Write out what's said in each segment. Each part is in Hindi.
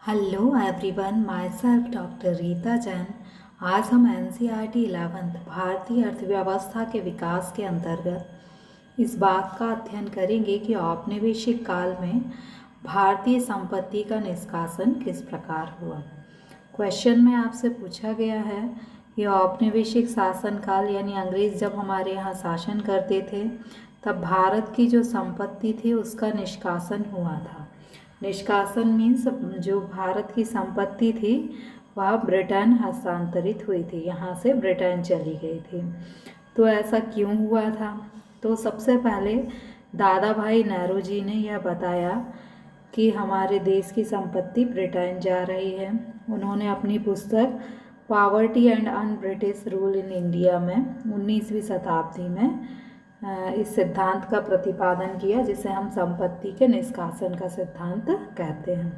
Hello everyone, my self doctor Rita Jain. आज हम एनसीईआरटी 11th भारतीय अर्थव्यवस्था के विकास के अंतर्गत इस बात का अध्ययन करेंगे कि औपनिवेशिक काल में भारतीय संपत्ति का निष्कासन किस प्रकार हुआ। क्वेश्चन में आपसे पूछा गया है कि औपनिवेशिक शासनकाल यानी अंग्रेज जब हमारे यहाँ शासन करते थे तब भारत की जो संपत्ति थी उसका निष्कासन हुआ था। निष्कासन मीन्स जो भारत की संपत्ति थी वह ब्रिटेन हस्तांतरित हुई थी, यहाँ से ब्रिटेन चली गई थी। तो ऐसा क्यों हुआ था? तो सबसे पहले दादा भाई नेहरू ने यह बताया कि हमारे देश की संपत्ति ब्रिटेन जा रही है। उन्होंने अपनी पुस्तक poverty and un British rule in India में 19वीं शताब्दी में इस सिद्धांत का प्रतिपादन किया जिसे हम संपत्ति के निष्कासन का सिद्धांत कहते हैं।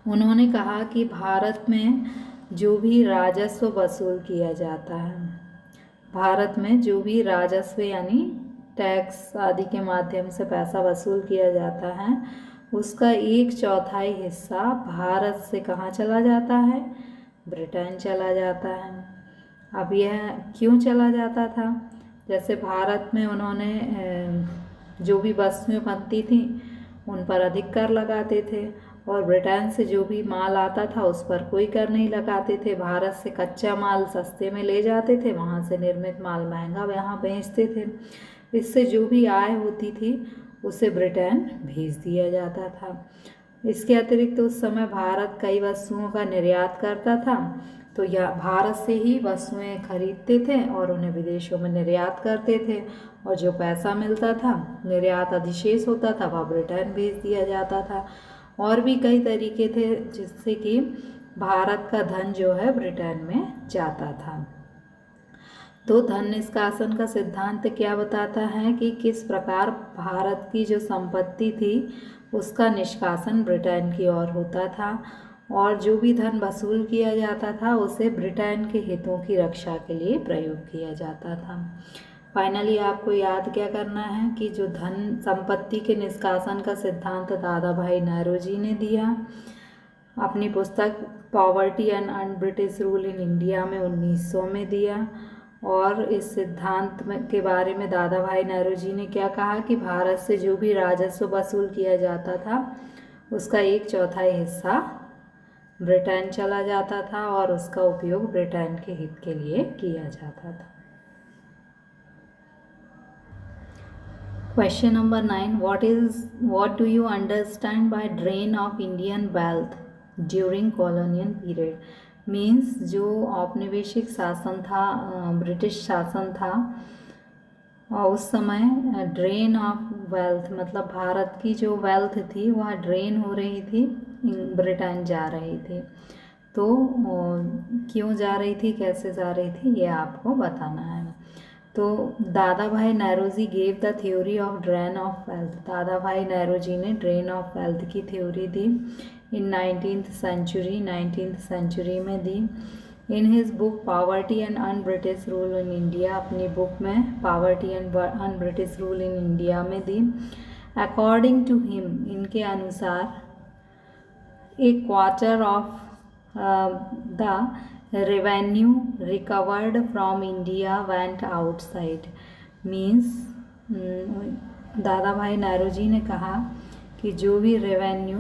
उन्होंने कहा कि भारत में जो भी राजस्व वसूल किया जाता है, भारत में जो भी राजस्व यानी टैक्स आदि के माध्यम से पैसा वसूल किया जाता है उसका 1/4 हिस्सा भारत से कहाँ चला जाता है? ब्रिटेन चला जाता है। अब यह क्यों चला जाता था? जैसे भारत में उन्होंने जो भी वस्तुएं बनती थी उन पर अधिक कर लगाते थे और ब्रिटेन से जो भी माल आता था उस पर कोई कर नहीं लगाते थे। भारत से कच्चा माल सस्ते में ले जाते थे, वहाँ से निर्मित माल महंगा यहाँ बेचते थे। इससे जो भी आय होती थी उसे ब्रिटेन भेज दिया जाता था। इसके अतिरिक्त उस समय भारत कई वस्तुओं का निर्यात करता था, तो यह भारत से ही वस्तुएं खरीदते थे और उन्हें विदेशों में निर्यात करते थे और जो पैसा मिलता था, निर्यात अधिशेष होता था, वह ब्रिटेन भेज दिया जाता था। और भी कई तरीके थे जिससे कि भारत का धन जो है ब्रिटेन में जाता था। तो धन निष्कासन का सिद्धांत क्या बताता है कि किस प्रकार भारत की जो संपत्ति थी उसका निष्कासन ब्रिटेन की ओर होता था और जो भी धन वसूल किया जाता था उसे ब्रिटेन के हितों की रक्षा के लिए प्रयोग किया जाता था। फाइनली आपको याद क्या करना है कि जो धन संपत्ति के निष्कासन का सिद्धांत दादा भाई नेहरू ने दिया, अपनी पुस्तक poverty and un British rule in India में 1900 में दिया। और इस सिद्धांत के बारे में दादा भाई नेहरू ने क्या कहा कि भारत से जो भी राजस्व वसूल किया जाता था उसका 1/4 हिस्सा ब्रिटेन चला जाता था और उसका उपयोग ब्रिटेन के हित के लिए किया जाता था। Question number 9, what do you understand by drain of Indian wealth during colonial period? Means जो औपनिवेशिक शासन था, ब्रिटिश शासन था, उस समय ड्रेन ऑफ वेल्थ मतलब भारत की जो वेल्थ थी वह ड्रेन हो रही थी, ब्रिटेन जा रही थी। तो क्यों जा रही थी, कैसे जा रही थी, ये आपको बताना है। तो Dadabhai Nehru gave the theory of drain of wealth. Dadabhai Nehru ने ड्रेन ऑफ वेल्थ की थ्योरी दी इन 19th सेंचुरी में दी। In his book poverty and un British rule in India, अपनी बुक में poverty and un British rule in India में दी। अकॉर्डिंग टू हिम, इनके अनुसार, a quarter of the revenue recovered from India went outside. Means Dadabhai Nehru ने कहा कि जो भी रेवेन्यू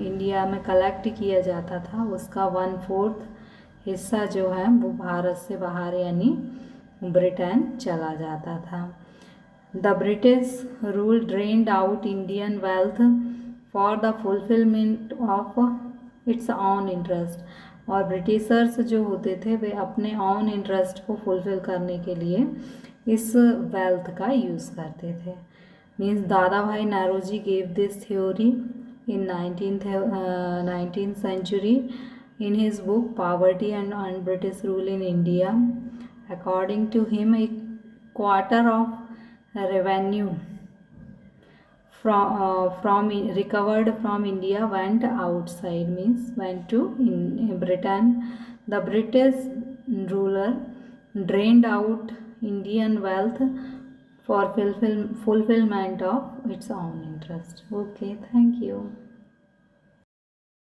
इंडिया में कलेक्ट किया जाता था उसका 1/4 हिस्सा जो है वो भारत से बाहर यानी ब्रिटेन चला जाता था। The British rule drained out Indian wealth for the fulfilment of its on interest. और ब्रिटिशर्स जो होते थे वे अपने ऑन इंटरेस्ट को फुलफिल करने के लिए इस वेल्थ का यूज़ करते थे। Means Dadabhai Nehru gave this theory in 19th century in his book Poverty and Un-British Rule in India. According to him, a quarter of revenue from recovered from India went outside, means went to Britain. The British ruler drained out Indian wealth for fulfillment of its own interest. Okay, thank you.